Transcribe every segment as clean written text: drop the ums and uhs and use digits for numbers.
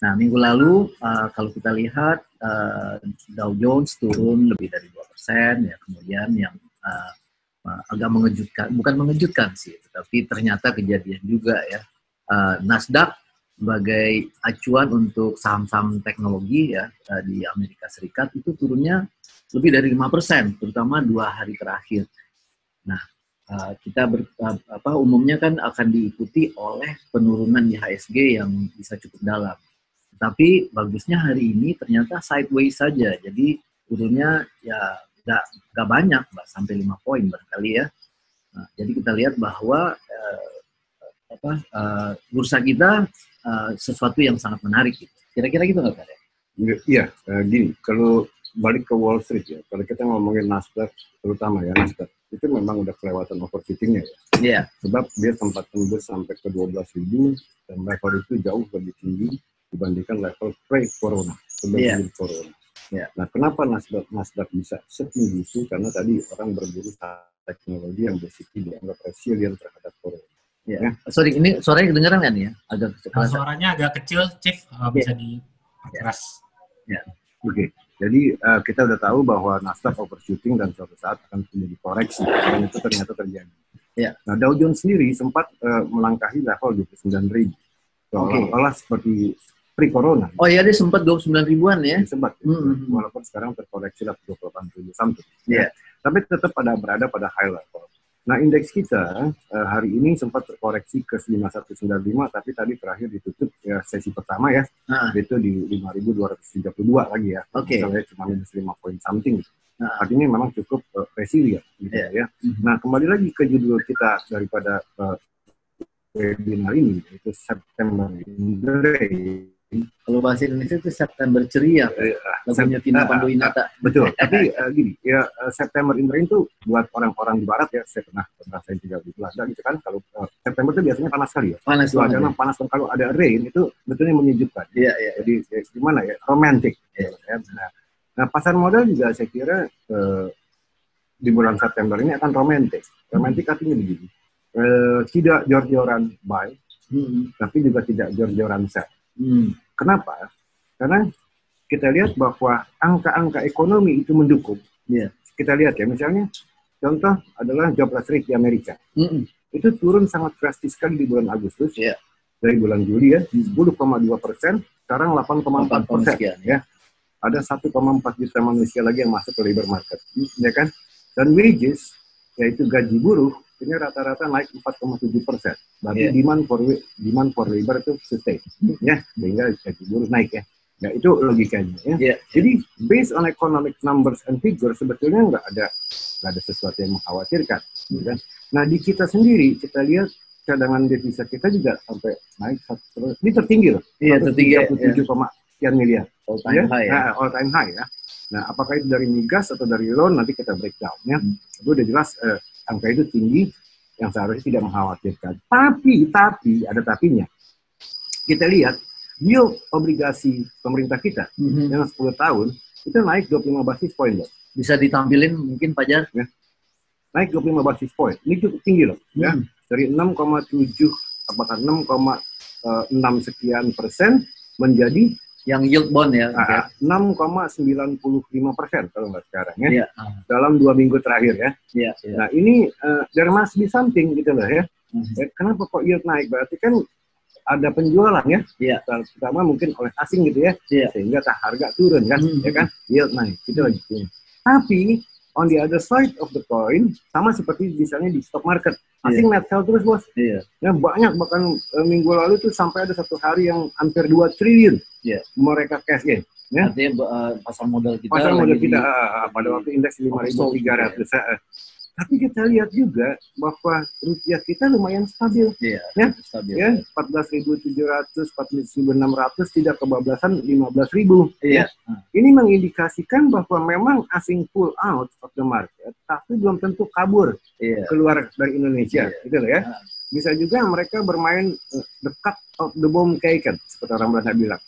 Nah, minggu lalu kalau kita lihat Dow Jones turun lebih dari 2%, ya, kemudian yang agak mengejutkan, bukan mengejutkan sih, tapi ternyata kejadian juga ya, Nasdaq sebagai acuan untuk saham-saham teknologi ya di Amerika Serikat itu turunnya lebih dari 5%, terutama 2 hari terakhir. Nah, kita umumnya kan akan diikuti oleh penurunan IHSG yang bisa cukup dalam. Tapi bagusnya hari ini ternyata sideways saja, jadi turunnya ya nggak banyak, Mbak, sampai 5 poin barangkali ya. Nah, jadi kita lihat bahwa bursa kita sesuatu yang sangat menarik gitu. Kira-kira gitu nggak, Pak? Iya, gini, kalau balik ke Wall Street ya, kalau kita ngomongin Nasdaq, terutama ya Nasdaq, itu memang udah kelewatan overfitting-nya ya. Iya. Sebab dia sempat tembus sampai ke 12.000 dan level itu jauh lebih tinggi dibandingkan level pre-corona, sebelum corona. Yeah. Nah, kenapa Nasdaq bisa setinggi itu? Karena tadi orang berburu teknologi yang basically dianggap resilient terhadap corona. Yeah. Ya. Sorry, ini suaranya kedengeran kan ya? Suaranya agak kecil, Chief, bisa diperkeras. Ya. Oke. Jadi kita udah tahu bahwa Nasdaq overshooting dan suatu saat akan terjadi koreksi, dan itu ternyata terjadi. Yeah. Nah, Dow Jones sendiri sempat melangkahi level 29.000. Seolah-olah seperti pre-corona. Oh ya, dia sempat 29 ribuan ya? Sempat. Walaupun sekarang terkoreksi lah 28.000 something. Yeah. Ya. Tapi tetap berada pada high level. Nah, indeks kita hari ini sempat terkoreksi ke 5195, tapi tadi terakhir ditutup ya, sesi pertama ya, itu di 5232 lagi ya. Misalnya cuma minus 5 poin something. Artinya memang cukup resilient gitu ya. Nah, kembali lagi ke judul kita daripada webinar ini, itu September in the Rain. Kalau bahasa Indonesia itu September ceria, lagunya Vina Panduwinata. Betul, tapi gini, ya September in the Rain itu buat orang-orang di barat ya, saya pernah saya juga di Belanda gitu kan, kalau September itu biasanya panas sekali ya. Panas banget. Karena panas, kalau ada rain itu betulnya menyejukkan. Iya. Jadi gimana ya, romantis. Ya. Nah, pasar modal juga saya kira di bulan September ini akan romantis. Romantis artinya begini, tidak jor-joran buy, tapi juga tidak jor-joran sell. Kenapa? Karena kita lihat bahwa angka-angka ekonomi itu mendukung. Yeah. Kita lihat ya, misalnya contoh adalah jobless rate di Amerika. Itu turun sangat drastis sekali di bulan Agustus. Yeah. Dari bulan Juli ya, 10,2%, sekarang 8,4%. Ya. Ada 1,4 juta manusia lagi yang masuk ke labor market. Ya kan? Dan wages, yaitu gaji buruh, ini rata-rata naik 4,7%. Berarti demand for labor itu sustain, ya, sehingga gaji buruh naik ya. Ya, itu logikanya ya. Jadi based on economic numbers and figures sebetulnya nggak ada sesuatu yang mengkhawatirkan. Kan? Nah, di kita sendiri kita lihat cadangan devisa kita juga sampai naik ini tertinggi loh. Iya, tertinggi. 37, sekian miliar. All time high ya. All time high ya. Nah, apakah itu dari migas atau dari loan nanti kita breakdown ya. Itu udah jelas angka itu tinggi yang seharusnya tidak mengkhawatirkan. Tapi ada tapinya. Kita lihat yield obligasi pemerintah kita yang 10 tahun itu naik 25 basis poin loh. Bisa ditampilin mungkin Pak Jar? Ya. Naik 25 basis poin. Ini cukup tinggi loh. Ya. Dari 6,7 apakah 6,6 sekian persen menjadi yang yield bond ya, 6,95% kalau nggak sekarang ya, dalam 2 minggu terakhir ya. Nah ini there must be something gitu loh ya. Kenapa kok yield naik? Berarti kan ada penjualan ya, terutama mungkin oleh asing gitu ya, sehingga harga turun kan, ya kan, yield naik, itu lagi. Tapi on the other side of the coin, sama seperti misalnya di stock market, asing net sell terus bos. Ya, banyak, bahkan minggu lalu tuh sampai ada satu hari yang hampir 2 triliun mereka cash in. Ya. Artinya pasar modal kita pada waktu indeks 5.300. Tapi kita lihat juga bahwa rupiah kita lumayan stabil. Stabil. Ya, 14.700, 14.600 tidak kebablasan 15.000. Ini mengindikasikan bahwa memang asing pull out of the market, tapi belum tentu kabur keluar dari Indonesia, gitu loh ya. Bisa juga mereka bermain the cut of the bomb kan, seperti orang Belanda bilang.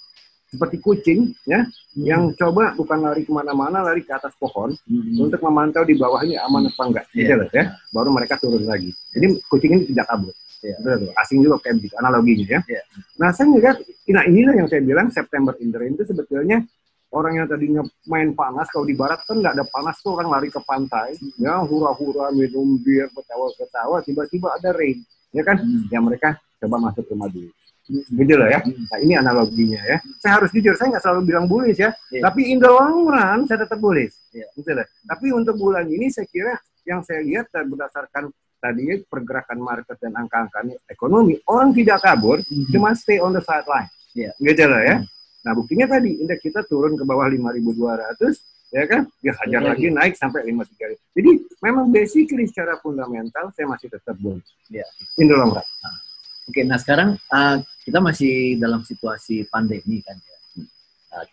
Seperti kucing ya, yang coba bukan lari kemana-mana, lari ke atas pohon untuk memantau di bawahnya aman apa enggak, gitu loh ya. Baru mereka turun lagi. Jadi kucing ini tidak kabur. Betul. Asing juga kayak begitu analoginya ya. Yeah. Nah saya ngeliat, nah inilah yang saya bilang September in the Rain itu sebetulnya orang yang tadinya main panas, kalau di barat kan nggak ada panas tuh orang lari ke pantai, ya hura-hura minum bir, ketawa-ketawa, tiba-tiba ada rain, ya kan? Ya mereka coba masuk rumah dulu. Gitu loh ya. Nah ini analoginya ya. Saya harus jujur, saya nggak selalu bilang bullish ya. Tapi in the long run saya tetap bullish. Gitu loh. Tapi untuk bulan ini saya kira yang saya lihat berdasarkan tadi pergerakan market dan angka-angka ekonomi, orang tidak kabur, cuma stay on the sideline. Gitu loh ya. Nah buktinya tadi indeks kita turun ke bawah 5.200, ya kan? Dia hajar lagi naik sampai 53. Jadi memang basically secara fundamental saya masih tetap bullish. In the long run. Oke, nah sekarang kita masih dalam situasi pandemi kan ya.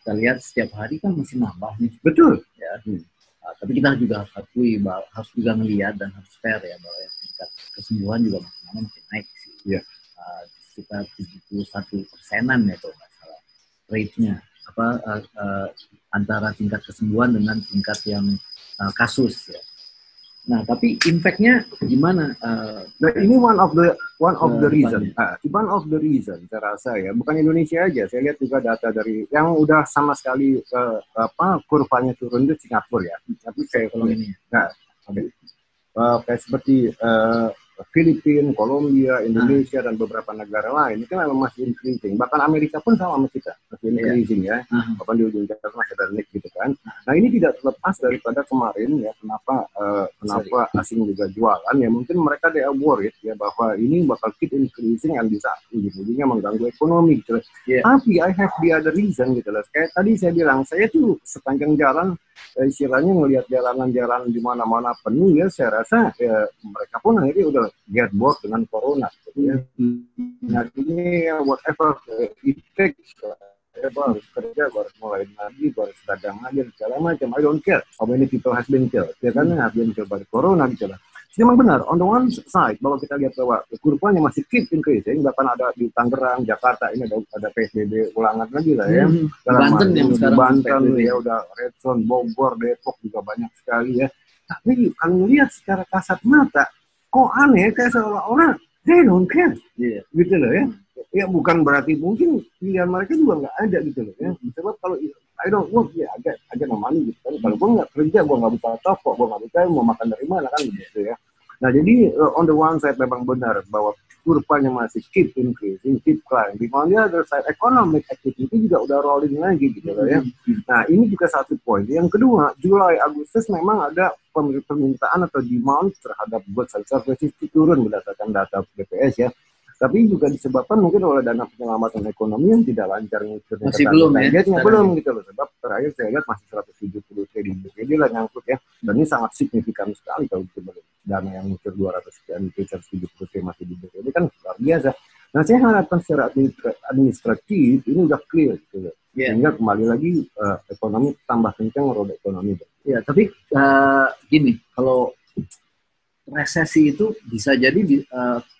Kita lihat setiap hari kan masih nambah nih. Betul. Ya. Tapi kita juga harus akui bahwa harus juga melihat dan harus fair ya bahwa tingkat kesembuhan juga makin naik sih. Sekitar 71%-an ya kalau nggak salah rate-nya. Antara tingkat kesembuhan dengan tingkat yang kasus ya. Nah, tapi impact-nya gimana? Nah, ini one of the reason. One of the reason saya rasa ya, bukan Indonesia aja. Saya lihat juga data dari yang udah sama sekali kurvanya turun itu Singapura ya. Tapi kayak kalau ini, kayak seperti Filipina, Kolombia, Indonesia dan beberapa negara lain itu memang masih increasing. Bahkan Amerika pun sama kita masih increasing ya. Bahkan di ujung jalan masih ada naik gitu kan. Nah ini tidak terlepas daripada kemarin ya kenapa asing juga jualan ya mungkin mereka they are worried ya bahwa ini bakal keep increasing dan bisa ujung-ujungnya mengganggu ekonomi gitu. Tapi I have the other reason gitu loh. Kayak tadi saya bilang saya tuh sepanjang jalan istilahnya ngelihat jalan-jalan di mana-mana penuh ya saya rasa mereka pun akhirnya udah get bored dengan corona gitu ya. Nah ini whatever it takes harus kerja, harus mulai lagi, harus dagang lagi, segala macam. I don't care how many people has been killed. Ya kan, have been killed by corona gitu lah. Memang benar, on the one side, bahwa kita lihat bahwa kurvanya masih keep increasing, bahkan ada di Tangerang, Jakarta, ini ada PSBB ulangan lagi lah ya. Banten yang sekarang Banten ya udah red zone, Bogor, Depok juga banyak sekali ya. Tapi kalau lihat secara kasat mata, kok aneh kayak seolah-olah they don't care, gitu loh ya. Ya bukan berarti mungkin pilihan mereka juga nggak ada gitu loh ya. Sebab kalau I don't work ya agak nomani gitu kan. Kalau gue nggak kerja, gue nggak buka toko, gue nggak buka mau makan dari mana kan gitu ya. Nah jadi on the one side memang benar bahwa kurvanya masih keep increasing, keep climbing. On the other side economic activity juga udah rolling lagi gitu loh ya. Nah ini juga satu poin. Yang kedua, Juli Agustus memang ada permintaan atau demand terhadap goods and services itu turun berdasarkan data BPS ya. Tapi juga disebabkan mungkin oleh dana penyelamatan ekonomi yang tidak lancar. Masih belum ya? Belum gitu loh. Sebab terakhir saya lihat masih 170 triliun jadi lah nyangkut ya. Dan ini sangat signifikan sekali kalau kita dana yang muncul 200 sekian, 170 triliun masih di BPD kan luar biasa. Nah saya harapkan secara administratif ini udah clear gitu loh. Sehingga kembali lagi ekonomi tambah kencang, roda ekonomi. Ya, tapi gini, kalau resesi itu bisa jadi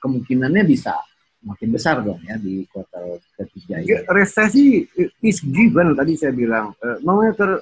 kemungkinannya bisa makin besar dong ya di kuartal ketiga ini. Resesi is given tadi saya bilang. No matter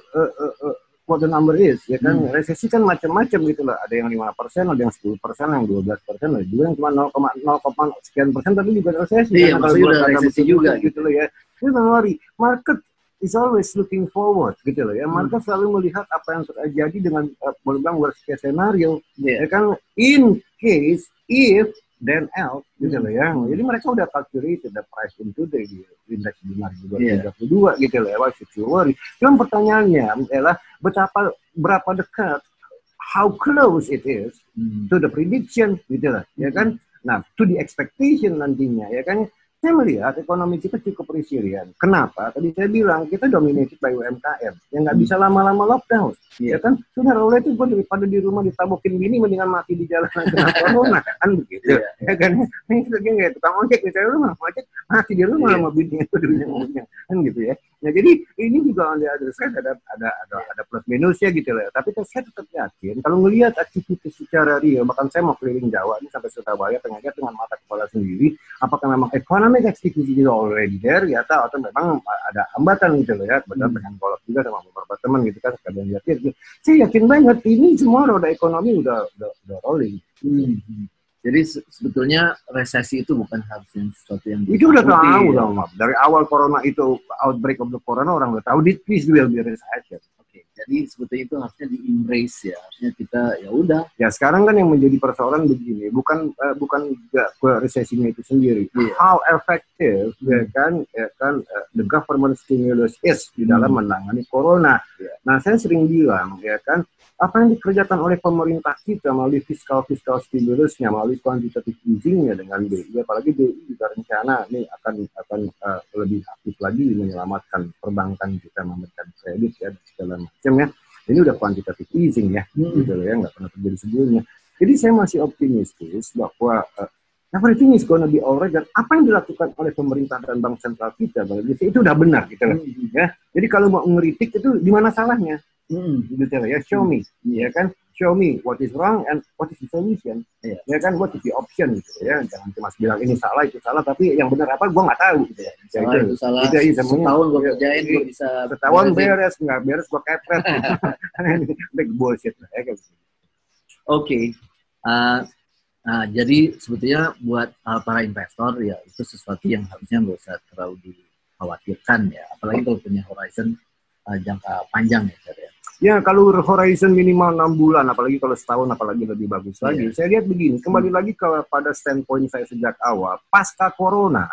what the number is, ya kan resesi kan macam-macam gitu loh. Ada yang 5%, ada yang 10%, yang 12%, ada juga yang cuma 0,0 sekian persen tapi juga resesi. Iya, maksudnya udah resesi juga gitu loh ya. Jadi don't worry, market is always looking forward gitu loh ya. Market selalu melihat apa yang terjadi dengan boleh bilang worst case scenario. Ya kan in case if then else gitu loh ya. Jadi mereka udah calculated the price into the index di 2032 gitu loh ya. Why should you worry? Cuma pertanyaannya adalah berapa dekat, how close it is to the prediction gitu loh ya kan. Nah to the expectation nantinya ya kan. Saya melihat ekonomi kita cukup resilient. Kenapa? Tadi saya bilang kita dominated by UMKM yang nggak bisa lama-lama lockdown. Ya kan? Sudah oleh itu gue daripada di rumah ditabokin bini mendingan mati di jalan kena corona kan begitu. Ya kan? Ini lagi nggak tukang ojek misalnya rumah ojek mati di rumah sama bini itu kan gitu ya. Nah jadi ini juga ada plus minusnya gitu loh. Tapi saya tetap yakin kalau melihat aktivitas secara real, bahkan saya mau keliling Jawa ini sampai Surabaya pengen lihat dengan mata kepala sendiri, apakah memang economic activity is already there ya atau memang ada hambatan gitu loh ya. Benar pengen kolab juga sama beberapa teman gitu kan sekalian lihat. Saya yakin banget ini semua roda ekonomi udah rolling. Jadi sebetulnya resesi itu bukan harusnya sesuatu yang itu udah tahu dong, dari awal corona itu, outbreak of the corona, orang udah tahu this will be recession. Oke, jadi sebetulnya itu harusnya di-embrace ya, harusnya kita ya udah. Ya sekarang kan yang menjadi persoalan begini, bukan resesinya itu sendiri, how effective ya kan the government stimulus is di dalam menangani corona. Nah saya sering bilang ya kan, apa yang dikerjakan oleh pemerintah kita melalui fiskal stimulusnya, melalui quantitative easing-nya dengan BI, apalagi BI juga rencana nih akan lebih aktif lagi menyelamatkan perbankan kita, memberikan kredit ya segala macam ya. Ini udah quantitative easing ya, gitu loh ya, nggak pernah terjadi sebelumnya. Jadi saya masih optimistis bahwa everything is gonna be alright, dan apa yang dilakukan oleh pemerintah dan bank sentral kita itu udah benar gitu loh ya. Jadi kalau mau ngeritik itu di mana salahnya? Gitu ya, show me, ya kan, show me what is wrong and what is the solution, ya kan, what is the option gitu ya, jangan cuma bilang ini salah itu salah, tapi yang benar apa gua nggak tahu gitu ya. Salah itu salah, setahun gua kerjain gua bisa setahun beres, nggak beres gua kepret, big bullshit ya kan. Oke. Jadi sebetulnya buat para investor ya itu sesuatu yang harusnya nggak usah terlalu dikhawatirkan ya, apalagi kalau punya horizon jangka panjang ya. Ya, kalau horizon minimal 6 bulan, apalagi kalau setahun, apalagi lebih bagus lagi. Saya lihat begini, kembali lagi kepada standpoint saya sejak awal, pasca corona,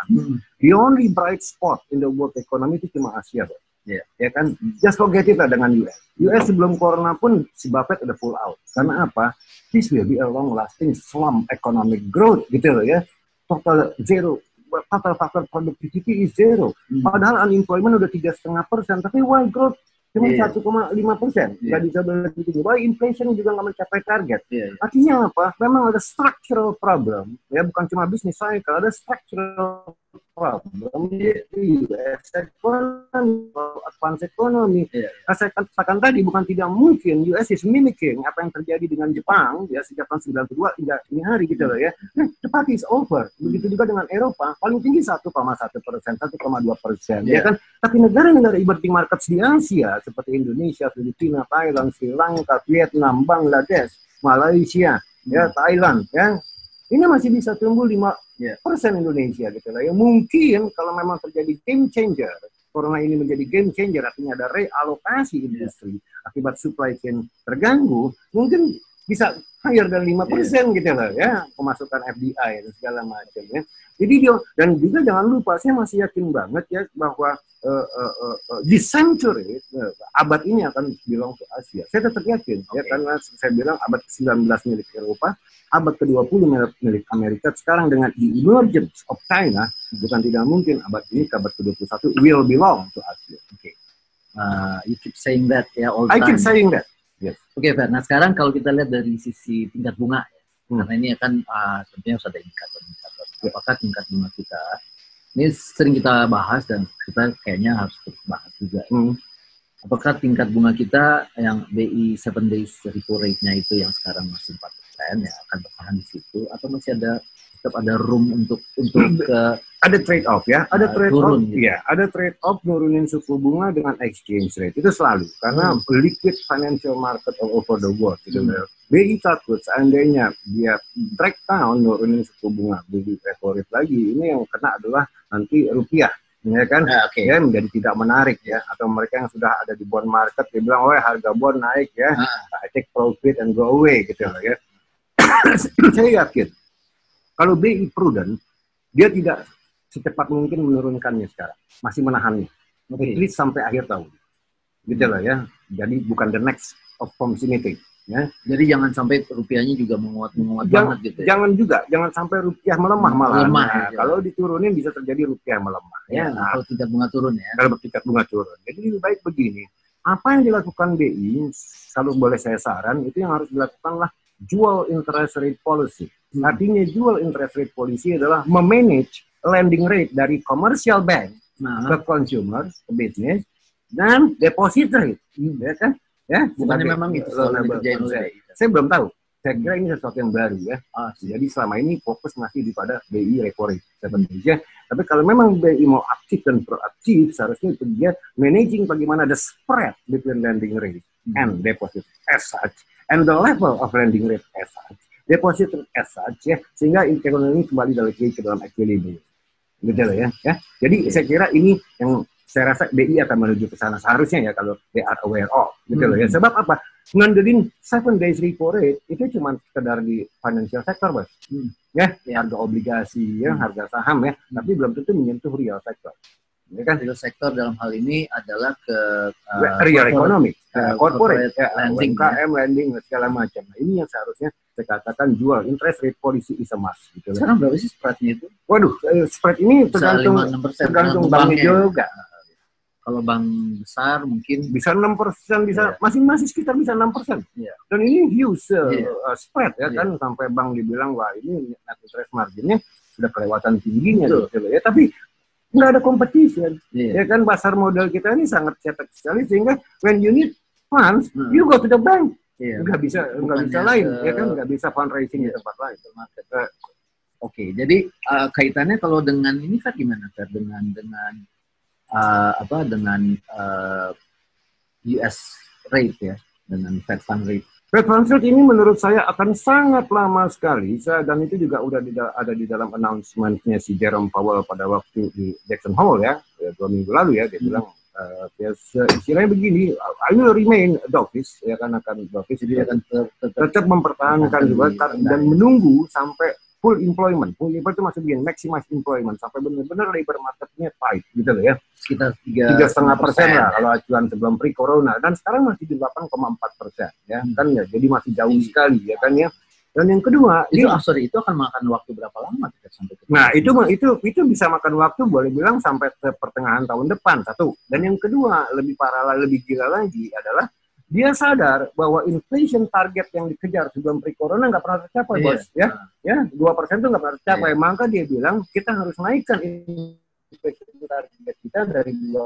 the only bright spot in the world economy itu cuma Asia. Ya kan, just forget it lah dengan US. US sebelum corona pun si Buffett udah full out. Karena apa? This will be a long lasting slump economic growth gitu loh ya. Total zero. Total factor productivity is zero. Padahal unemployment udah 3,5%, tapi why growth cuma 1,5%, nggak bisa lebih tinggi. Why inflation juga nggak mencapai target. Artinya apa? Memang ada structural problem, ya bukan cuma bisnis cycle, ada structural problem di US economy, advance economy. Nah, saya katakan tadi bukan tidak mungkin US is mimicking apa yang terjadi dengan Jepang ya sejak tahun 92 hingga ini hari gitu loh ya. The party is over. Begitu juga dengan Eropa, paling tinggi 1,1%, 1,2%, ya kan. Tapi negara-negara emerging markets di Asia seperti Indonesia, Filipina, Thailand, Sri Lanka, Vietnam, Bangladesh, Malaysia, ya Thailand, ya ini masih bisa tumbuh 5% Indonesia gitu lah. Ya mungkin kalau memang terjadi game changer, corona ini menjadi game changer, artinya ada realokasi industri akibat supply chain terganggu, mungkin bisa higher dan 5% gitu lah ya, pemasukan FDI dan segala macam ya. Jadi dan juga jangan lupa, saya masih yakin banget ya bahwa this century, abad ini akan belong to Asia. Saya tetap yakin ya, karena saya bilang abad ke-19 milik Eropa, abad ke-20 milik Amerika, sekarang dengan the emergence of China, bukan tidak mungkin abad ini ke abad ke-21 will belong to Asia. You keep saying that ya all the time. I keep saying that. Yes. Oke, Fer. Nah sekarang kalau kita lihat dari sisi tingkat bunga, karena ini akan tentunya harus ada indikator. Apakah tingkat bunga kita, ini sering kita bahas dan kita kayaknya harus terus bahas juga. Apakah tingkat bunga kita yang BI 7 days repo rate-nya itu yang sekarang masih 4% ya akan bertahan di situ, atau masih tetap ada room untuk ada trade off ya, ada trade off gitu. Ya, ada trade off nurunin suku bunga dengan exchange rate itu selalu karena liquid financial market all over the world gitu. BI takut seandainya dia track down nurunin suku bunga, BI repo rate lagi, ini yang kena adalah nanti rupiah ya kan, ya menjadi tidak menarik ya, atau mereka yang sudah ada di bond market dia bilang, oh harga bond naik ya, I take profit and go away gitu ya. Saya yakin kalau BI prudent, dia tidak secepat mungkin menurunkannya sekarang, masih menahannya, at least sampai akhir tahun, gitu loh ya. Jadi bukan the next outcomes meeting, ya. Jadi jangan sampai rupiahnya juga menguat banget gitu. Ya? Jangan sampai rupiah melemah malah. Nah, kalau diturunin bisa terjadi rupiah melemah. Ya, kalau tingkat bunga turun ya. Kalau tingkat bunga turun. Jadi lebih baik begini. Apa yang dilakukan BI, kalau boleh saya saran, itu yang harus dilakukanlah dual interest rate policy. Artinya dual interest rate policy adalah memanage lending rate dari commercial bank ke consumer, ke business, dan deposit rate, ya kan? Ya, bukannya memang itu kerjain oleh BI. Saya belum tahu. Saya kira ini sesuatu yang baru ya. Jadi selama ini fokus masih pada BI repo rate sebenarnya. Tapi kalau memang BI mau aktif dan proaktif, seharusnya itu dia managing bagaimana the spread between lending rate and deposit as such, and the level of lending rate as such. deposit as such ya, sehingga ekonomi kembali lagi ke dalam equilibrium. Gitu loh ya. Jadi saya kira ini yang saya rasa BI akan menuju ke sana seharusnya ya kalau they are aware of. Gitu loh ya. Sebab apa? Ngandelin 7 days repo rate itu cuma sekedar di financial sector, Bos. Ya, harga obligasi ya, harga saham ya, tapi belum tentu menyentuh real sector. Ya kan, real sector dalam hal ini adalah ke real economy, corporate, lending, UMKM, lending, segala macam. Nah, ini yang seharusnya saya katakan jual interest rate policy is a must. Gitu. Sekarang berapa sih spreadnya itu? Waduh, spread ini tergantung banknya juga. Kalau bank besar mungkin bisa 6%, bisa masing-masing sekitar bisa 6%. Dan ini huge spread ya kan, sampai bank dibilang wah ini net interest marginnya sudah kelewatan tingginya gitu ya. Tapi nggak ada competition, ya kan pasar modal kita ini sangat cetek sekali sehingga when you need funds, you go to the bank, nggak bisa lain, ya kan nggak bisa fundraising di tempat lain. Oke, jadi kaitannya kalau dengan ini kan gimana Fer? Dengan US rate ya, dengan Fed Fund rate. Fed Fund rate ini menurut saya akan sangat lama sekali, dan itu juga udah ada di dalam announcement-nya si Jerome Powell pada waktu di Jackson Hole ya 2 minggu lalu ya, dia bilang istilahnya begini, I will remain dovish, ya kan akan dovish, jadi akan tetap mempertahankan juga dan menunggu sampai full employment. Full employment itu maksudnya begini, maximize employment sampai benar-benar labor marketnya tight gitu loh ya. Sekitar 3,5% lah kalau acuan sebelum pre-corona, dan sekarang masih di 8,4% ya kan ya, jadi masih jauh sekali ya kan ya. Dan yang kedua itu itu akan makan waktu berapa lama sampai ke nah itu bisa makan waktu boleh bilang sampai ke pertengahan tahun depan, satu. Dan yang kedua lebih parah, lebih gila lagi adalah dia sadar bahwa inflation target yang dikejar sebelum pre-corona nggak pernah tercapai, Bos. Ya, 2% itu nggak pernah tercapai. Maka dia bilang kita harus naikkan inflation target kita dari 2%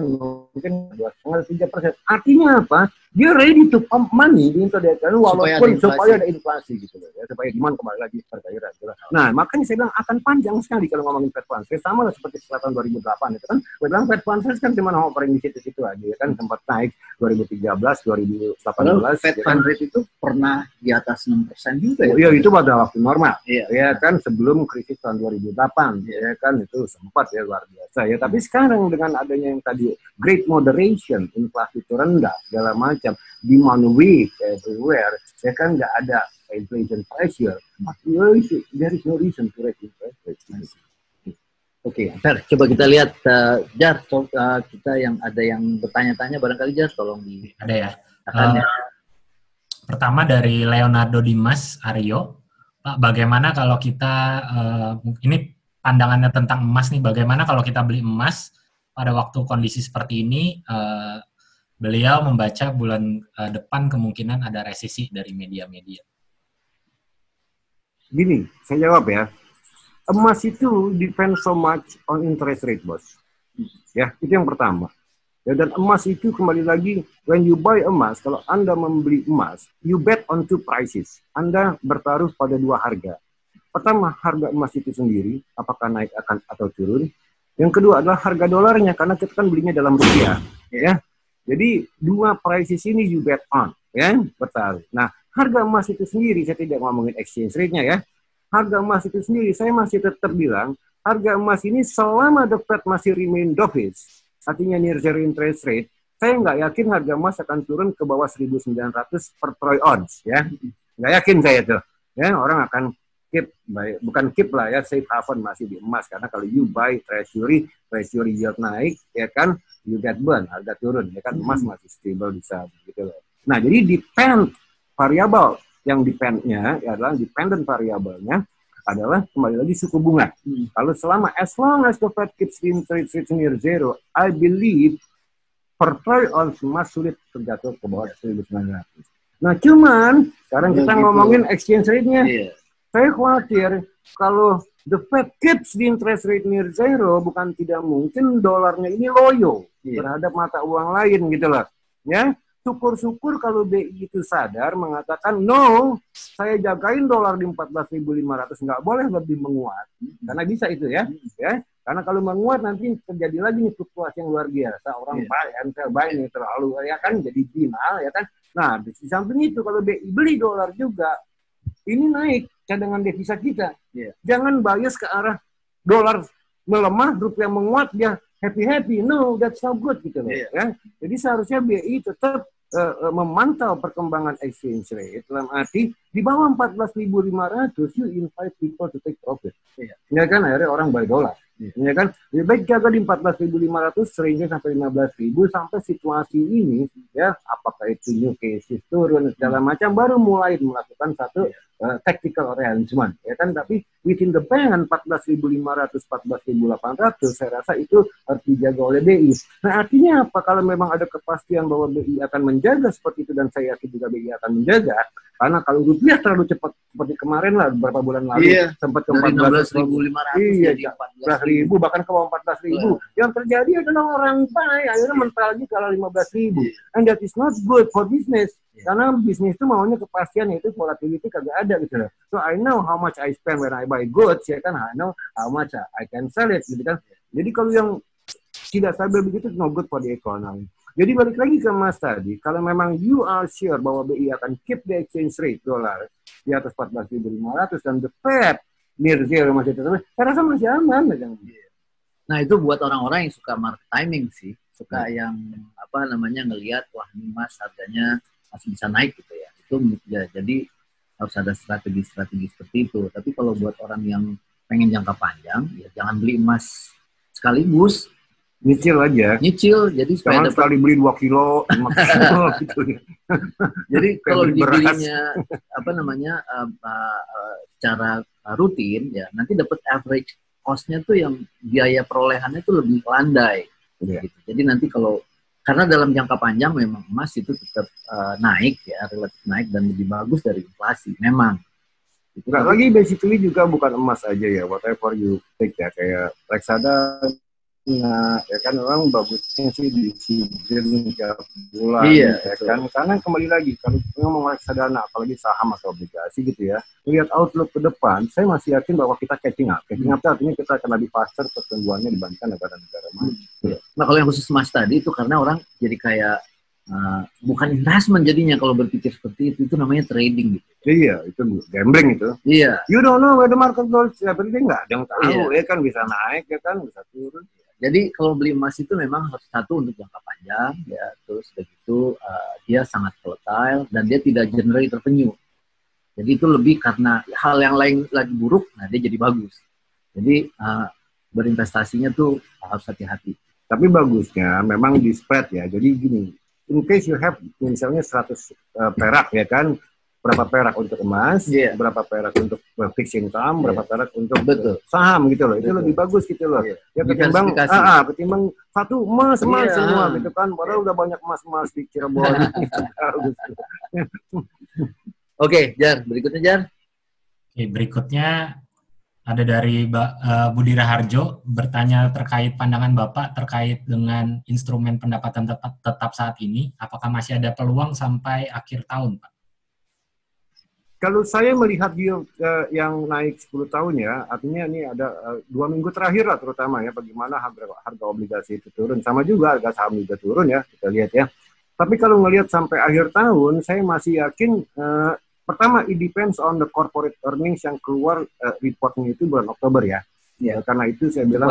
mungkin 2,5-3%. Artinya apa? Dia ready to pump money into the economy walaupun supaya ada inflasi gitu loh ya, supaya demand kembali lagi tercairan gitu. Nah, makanya saya bilang akan panjang sekali kalau ngomongin Fed Funds rate, sama lah seperti setelah tahun 2008 itu kan. Saya bilang Fed Funds rate kan cuma hovering di situ-situ aja ya kan, sempat naik 2013, 2018. Fed Fund rate itu pernah di atas 6% juga ya. Iya, itu pada waktu normal. Ya kan, sebelum krisis tahun 2008 ya kan, itu sempat ya luar biasa ya. Tapi sekarang dengan adanya yang tadi great moderation, inflasi itu rendah segala macam, demand weak everywhere, ya kan nggak ada inflation pressure, there is no reason to raise interest rates. Oke, Fer, coba kita lihat Jar, kita yang ada yang bertanya-tanya barangkali Jar, tolong di ada ya. Pertama dari Leonardo Dimas Aryo, Pak, bagaimana kalau kita ini pandangannya tentang emas nih, bagaimana kalau kita beli emas pada waktu kondisi seperti ini? Beliau membaca bulan depan kemungkinan ada resesi dari media-media. Gini, saya jawab ya. Emas itu depend so much on interest rate, Bos. Ya, itu yang pertama. Ya, dan emas itu kembali lagi, when you buy emas, kalau Anda membeli emas, you bet on two prices. Anda bertaruh pada dua harga. Pertama, harga emas itu sendiri, apakah naik atau turun. Yang kedua adalah harga dolarnya, karena kita kan belinya dalam rupiah. Ya. Jadi dua prices ini you bet on, ya, bertaruh. Nah, harga emas itu sendiri, saya tidak ngomongin exchange rate-nya ya. Harga emas itu sendiri, saya masih tetap bilang, harga emas ini selama the Fed masih remain dovish, artinya near zero interest rate, saya nggak yakin harga emas akan turun ke bawah 1.900 per troy ounce, ya. Nggak yakin saya tuh. Ya, orang akan bukan keep lah ya, safe haven masih di emas, karena kalau you buy treasury yield naik, ya kan, you get burn, harga turun, ya kan, emas masih stable bisa gitu loh. Nah, jadi depend variabel yang dependnya adalah dependent variabelnya adalah kembali lagi suku bunga. Kalau selama as long as the Fed keeps interest rates near zero, I believe per troy ounce emas sulit terjatuh ke bawah 1.900. Nah, cuman sekarang kita ngomongin exchange rate-nya. Saya khawatir kalau the Fed keeps the interest rate near zero, bukan tidak mungkin dolarnya ini loyo terhadap mata uang lain gitu loh. Ya, syukur-syukur kalau BI itu sadar mengatakan no, saya jagain dolar di 14.500, nggak boleh lebih menguat. Karena bisa itu ya. Ya. Karena kalau menguat nanti terjadi lagi fluktuasi yang luar biasa. Orang buy and sell buy ini terlalu ya kan, jadi final ya kan. Nah, di samping itu kalau BI beli dolar juga, ini naik cadangan devisa kita. Yeah. Jangan bias ke arah dolar melemah, rupiah menguat, dia happy-happy. No, that's not good gitu loh. Yeah. Ya. Jadi seharusnya BI tetap memantau perkembangan exchange rate dalam arti di bawah 14.500 you invite people to take profit. Yeah. Ya kan akhirnya orang buy dolar. Ya kan, lebih baik jaga di 14.500 seringnya sampai 15.000 sampai situasi ini ya, apakah itu new cases turun segala macam, baru mulai melakukan satu tactical arrangement ya kan. Tapi within the band 14.500 14.800 saya rasa itu harus dijaga oleh BI. Nah artinya apa, kalau memang ada kepastian bahwa BI akan menjaga seperti itu, dan saya yakin juga BI akan menjaga, karena kalau rupiah terlalu cepat seperti kemarin lah beberapa bulan lalu, sempat ke 14.500 jadi 14.000 bahkan ke bawah 14.000. Yang terjadi adalah orang buy akhirnya mental lagi kalau 15.000. And that is not good for business. Karena bisnis itu maunya kepastian, yaitu volatility kagak ada gitu loh. So I know how much I spend when I buy goods, ya kan, I know how much I can sell it gitu kan. Jadi kalau yang tidak stabil begitu, no good for the economy. Jadi balik lagi ke Mas tadi, kalau memang you are sure bahwa BI akan keep the exchange rate dolar di atas 14.500 dan the Fed near zero masih tetap, saya rasa masih aman. Nah itu buat orang-orang yang suka market timing sih, suka yang apa namanya ngelihat wah ini emas harganya masih bisa naik gitu ya. Itu ya, jadi harus ada strategi-strategi seperti itu. Tapi kalau buat orang yang pengen jangka panjang, ya jangan beli emas sekaligus. Nyicil aja. Nyicil, jadi supaya dapat sekali beli 2 kilo, 5 kilo gitu. Jadi kalau dibelinya apa namanya secara rutin, ya nanti dapat average cost-nya tuh yang biaya perolehannya tuh lebih landai. Gitu. Jadi nanti kalau karena dalam jangka panjang memang emas itu tetap naik ya, relatif naik dan lebih bagus dari inflasi memang. Nggak lagi basically juga bukan emas aja ya, whatever you take ya, kayak reksadana. Nah, ya kan memang bagusnya sih di season 3 bulan, ya kan. Karena kembali lagi kalau ngomong reksadana, apalagi saham atau obligasi gitu ya, lihat outlook ke depan, saya masih yakin bahwa kita catching up. Catching up itu artinya kita akan lebih faster pertumbuhannya dibandingkan negara-negara maju. Nah kalau yang khusus emas tadi itu karena orang jadi kayak bukan investment jadinya kalau berpikir seperti itu namanya trading gitu. Iya, itu gambling itu. Iya. You don't know where the market goes, ya berarti nggak ada yang tahu, ya kan, bisa naik, ya kan, bisa turun. Jadi kalau beli emas itu memang harus satu untuk jangka panjang, ya, terus begitu dia sangat volatile dan dia tidak generate revenue. Jadi itu lebih karena hal yang lain lagi buruk, nah dia jadi bagus. Jadi berinvestasinya tuh harus hati-hati. Tapi bagusnya memang di spread ya. Jadi gini, in case you have misalnya 100 perak ya kan, berapa perak untuk emas, berapa perak untuk fixed income, berapa perak untuk saham gitu loh. Itu lebih bagus gitu loh. Ya ketimbang satu emas semua gitu kan. Padahal udah banyak emas di Cirebon. Oke, Jar, berikutnya Jar. Oke, berikutnya ada dari Budi Raharjo bertanya terkait pandangan Bapak terkait dengan instrumen pendapatan tetap saat ini. Apakah masih ada peluang sampai akhir tahun, Pak? Kalau saya melihat yield yang naik 10 tahun ya, artinya ini ada 2 minggu terakhir lah terutama ya, bagaimana harga obligasi itu turun. Sama juga harga saham juga turun ya, kita lihat ya. Tapi kalau ngelihat sampai akhir tahun, saya masih yakin, pertama, it depends on the corporate earnings yang keluar reportnya itu bulan Oktober ya. Karena itu saya bilang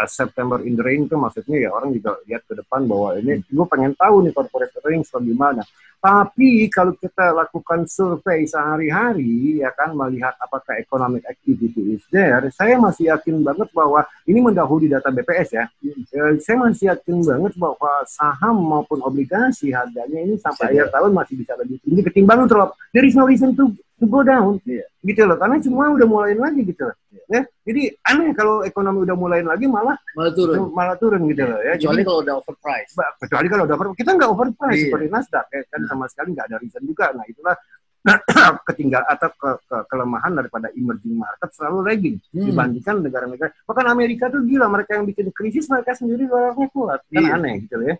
September in the rain itu maksudnya ya orang juga lihat ke depan bahwa ini gue pengen tahu nih corporate earnings bagaimana. Tapi kalau kita lakukan survei sehari-hari ya kan, melihat apakah economic activity is there, saya masih yakin banget bahwa ini mendahului data BPS ya. Saya masih yakin banget bahwa saham maupun obligasi harganya ini sampai akhir tahun masih bisa lebih tinggi ketimbang drop. There is no reason to go down, gitu loh. Karena semua udah mulai lagi gitu loh. Ya, jadi aneh kalau ekonomi udah mulai lagi malah turun gitu loh ya. Kecuali kalau udah overpriced. Kecuali kalau udah overpriced, kita nggak overpriced seperti Nasdaq ya kan, sama sekali nggak ada reason juga. Nah itulah ketinggalan atau kelemahan daripada emerging market selalu lagging dibandingkan negara-negara. Bahkan Amerika tuh gila, mereka yang bikin krisis mereka sendiri dolarnya kuat, kan aneh gitu ya.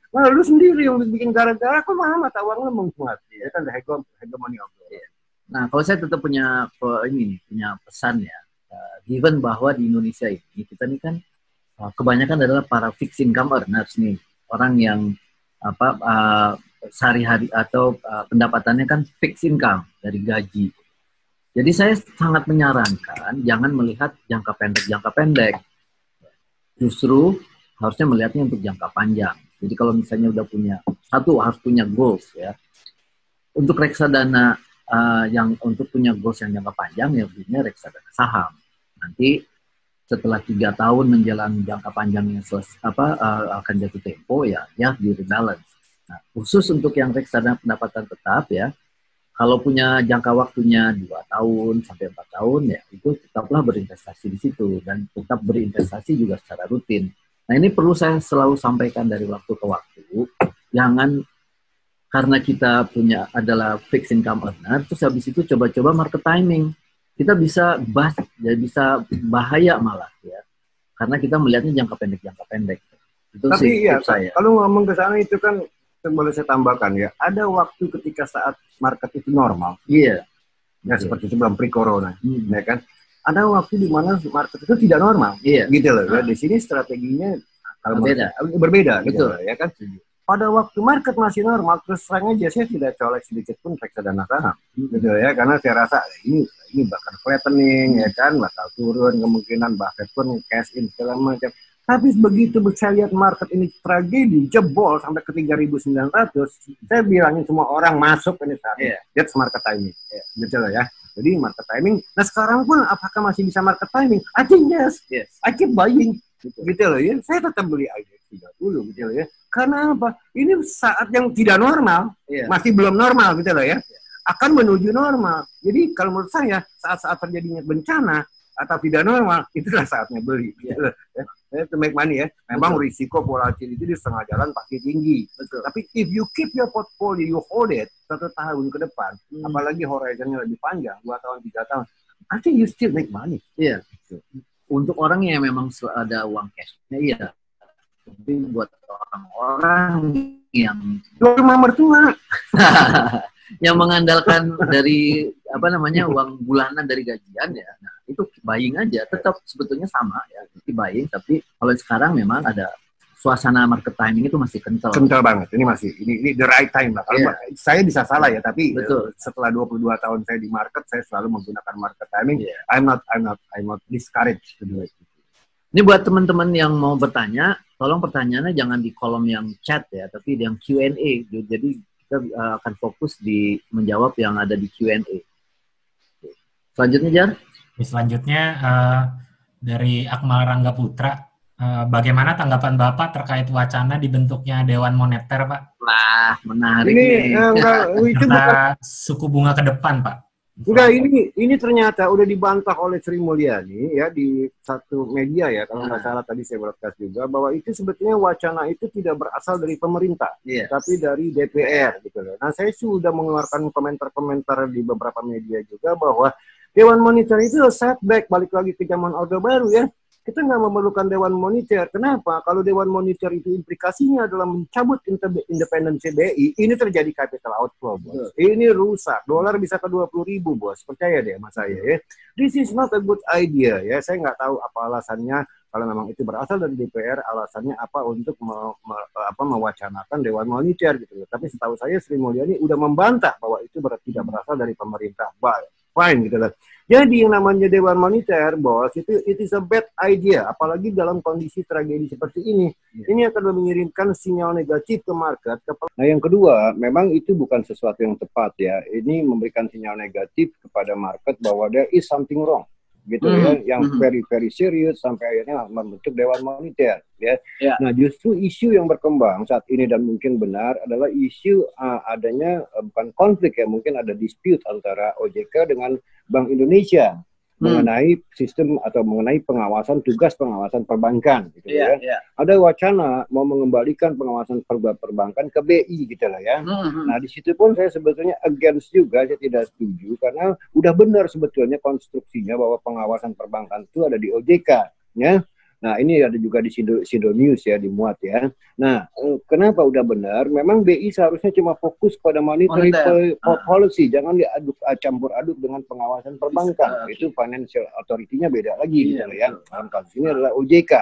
Nah lu sendiri yang bikin gara-gara kok malah mata uangnya menguat, ya kan, the hegemony of dollar. Nah kalau saya tetap punya pesan ya. Given bahwa di Indonesia ini kita ini kan kebanyakan adalah para fixed income earners nih, orang yang sehari-hari atau pendapatannya kan fixed income dari gaji. Jadi saya sangat menyarankan jangan melihat jangka pendek. Justru harusnya melihatnya untuk jangka panjang. Jadi kalau misalnya udah punya harus punya goals ya. Untuk reksadana yang untuk punya goals yang jangka panjang ya belinya reksadana saham. Nanti setelah 3 tahun menjelang jangka panjangnya akan jatuh tempo ya di rebalance. Nah, khusus untuk yang reksadana pendapatan tetap ya, kalau punya jangka waktunya 2 tahun sampai 4 tahun ya itu tetaplah berinvestasi di situ dan tetap berinvestasi juga secara rutin. Nah, ini perlu saya selalu sampaikan dari waktu ke waktu. Jangan karena kita punya adalah fixed income earner terus habis itu coba-coba market timing. Kita bisa bisa bahaya malah ya. Karena kita melihatnya jangka pendek. Itu tapi sih ya, saya. Kalau ngomong ke sana itu kan boleh saya tambahkan ya, ada waktu ketika saat market itu normal. Iya. Ya seperti sebelum pre-corona, ya kan? Ada waktu di mana market itu tidak normal. Iya. Gitu loh. Ya. Di sini strateginya berbeda gitu loh, ya kan? Pada waktu market masih normal, terus terang aja saya tidak colek sedikit pun reksadana saham, gitu ya, karena saya rasa ini bakal flattening, ya kan, bakal turun kemungkinan, bahkan pun cash in segala macam. Tapi begitu saya lihat market ini tragedi, jebol sampai ke 3.900, saya bilangin semua orang masuk ini saat ini. That's market timing, gitu loh ya. Jadi market timing. Nah sekarang pun apakah masih bisa market timing? I think yes. I keep buying, gitu loh ya. Saya tetap beli IDX 30, gitu loh ya. Karena apa? Ini saat yang tidak normal, masih belum normal, gitu loh ya. Akan menuju normal. Jadi kalau menurut saya saat-saat terjadinya bencana atau tidak normal, itulah saatnya beli. Gitu loh, ya. To make money ya. Memang risiko volatility di setengah jalan pasti tinggi. Tapi if you keep your portfolio, you hold it 1 tahun ke depan, apalagi horizonnya lebih panjang, 2 tahun, 3 tahun, I think you still make money. Iya. Untuk orang yang memang ada uang cashnya, iya. Tapi buat orang-orang yang rumah mertua yang mengandalkan dari uang bulanan dari gajian ya, nah itu buying aja, tetap sebetulnya sama ya, buying. Tapi kalau sekarang memang ada suasana market timing itu masih kental banget. Ini the right time lah. Kalau saya bisa salah ya, tapi betul. Setelah 22 tahun saya di market, saya selalu menggunakan market timing. I'm not discouraged to do it. Ini buat teman-teman yang mau bertanya, tolong pertanyaannya jangan di kolom yang chat ya, tapi di yang Q&A. Jadi kita akan fokus di menjawab yang ada di Q&A. Selanjutnya, Jar? Selanjutnya dari Akmal Rangga Putra, bagaimana tanggapan Bapak terkait wacana dibentuknya Dewan Moneter, Pak? Wah, menarik itu bukan suku bunga ke depan, Pak. Enggak, ini ternyata udah dibantah oleh Sri Mulyani ya di satu media ya, kalau nggak salah tadi saya broadcast juga, bahwa itu sebetulnya wacana itu tidak berasal dari pemerintah, tapi dari DPR gitu loh. Nah, saya sudah mengeluarkan komentar-komentar di beberapa media juga bahwa Dewan Moneter itu setback, balik lagi ke zaman Orde Baru ya. Kita nggak memerlukan Dewan Moneter. Kenapa? Kalau Dewan Moneter itu implikasinya adalah mencabut independensi BI, ini terjadi capital outflow, bos. Ini rusak. Dolar bisa ke 20.000, bos. Percaya deh sama saya ya. This is not a good idea ya. Saya nggak tahu apa alasannya. Kalau memang itu berasal dari DPR, alasannya apa untuk mewacanakan Dewan Moneter gitu. Tapi setahu saya Sri Mulyani udah membantah bahwa itu tidak berasal dari pemerintah. Fine gitu loh. Jadi yang namanya Dewan Moneter, bos, it is a bad idea, apalagi dalam kondisi tragedi seperti ini. Ini akan mengirimkan sinyal negatif ke market. Nah, yang kedua, memang itu bukan sesuatu yang tepat ya. Ini memberikan sinyal negatif kepada market bahwa there is something wrong, gitu ya, yang very very serious sampai akhirnya membentuk Dewan Moneter ya. Nah, justru isu yang berkembang saat ini dan mungkin benar adalah isu adanya bukan konflik ya, mungkin ada dispute antara OJK dengan Bank Indonesia mengenai sistem atau mengenai tugas pengawasan perbankan gitu ya. Ada wacana mau mengembalikan pengawasan perbankan ke BI gitu lah ya. Nah, di situ pun saya sebetulnya against juga, saya tidak setuju karena udah benar sebetulnya konstruksinya bahwa pengawasan perbankan itu ada di OJK ya. Nah, ini ada juga di Sido News ya, dimuat ya. Nah, kenapa udah benar? Memang BI seharusnya cuma fokus pada monetary policy, jangan campur aduk dengan pengawasan perbankan. Itu financial authority-nya beda lagi gitu ya. Dalam kasus ini adalah OJK.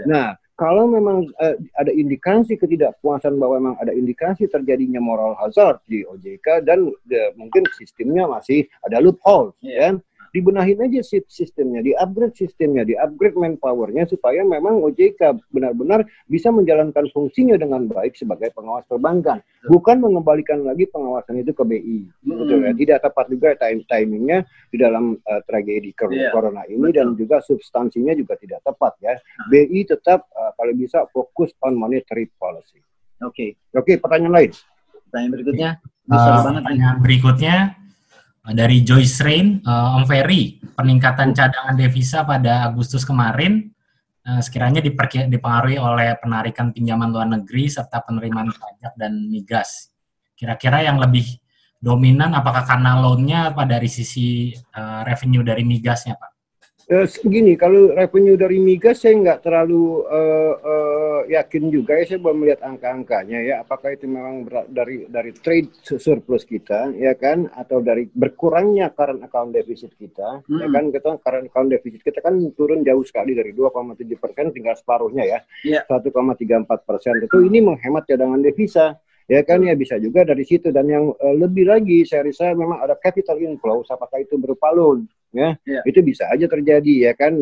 Nah, kalau memang ada indikasi ketidakpuasan bahwa memang ada indikasi terjadinya moral hazard di OJK dan mungkin sistemnya masih ada loophole, kan? Dibenahin aja sistemnya, di-upgrade manpowernya supaya memang OJK benar-benar bisa menjalankan fungsinya dengan baik sebagai pengawas perbankan, bukan mengembalikan lagi pengawasan itu ke BI. Betul ya? Tidak tepat juga timingnya di dalam tragedi corona ini, dan juga substansinya juga tidak tepat ya. BI tetap kalau bisa fokus on monetary policy. Oke, pertanyaan lain. Pertanyaan berikutnya. Pertanyaan berikutnya dari Joyce Rain, Om Ferry, peningkatan cadangan devisa pada Agustus kemarin sekiranya dipengaruhi oleh penarikan pinjaman luar negeri serta penerimaan pajak dan migas. Kira-kira yang lebih dominan apakah karena loan-nya apa dari sisi revenue dari migasnya, Pak? Begini, kalau revenue dari migas saya nggak terlalu yakin juga ya, saya belum melihat angka-angkanya ya, apakah itu memang dari trade surplus kita ya kan, atau dari berkurangnya current account deficit kita ya kan. Kita current account deficit kita kan turun jauh sekali dari 2,7% tinggal separuhnya ya, 1,34%. itu ini menghemat cadangan devisa ya kan, ya bisa juga dari situ. Dan yang lebih lagi saya rasa memang ada capital inflow, apakah itu berupa loan ya, itu bisa aja terjadi ya kan.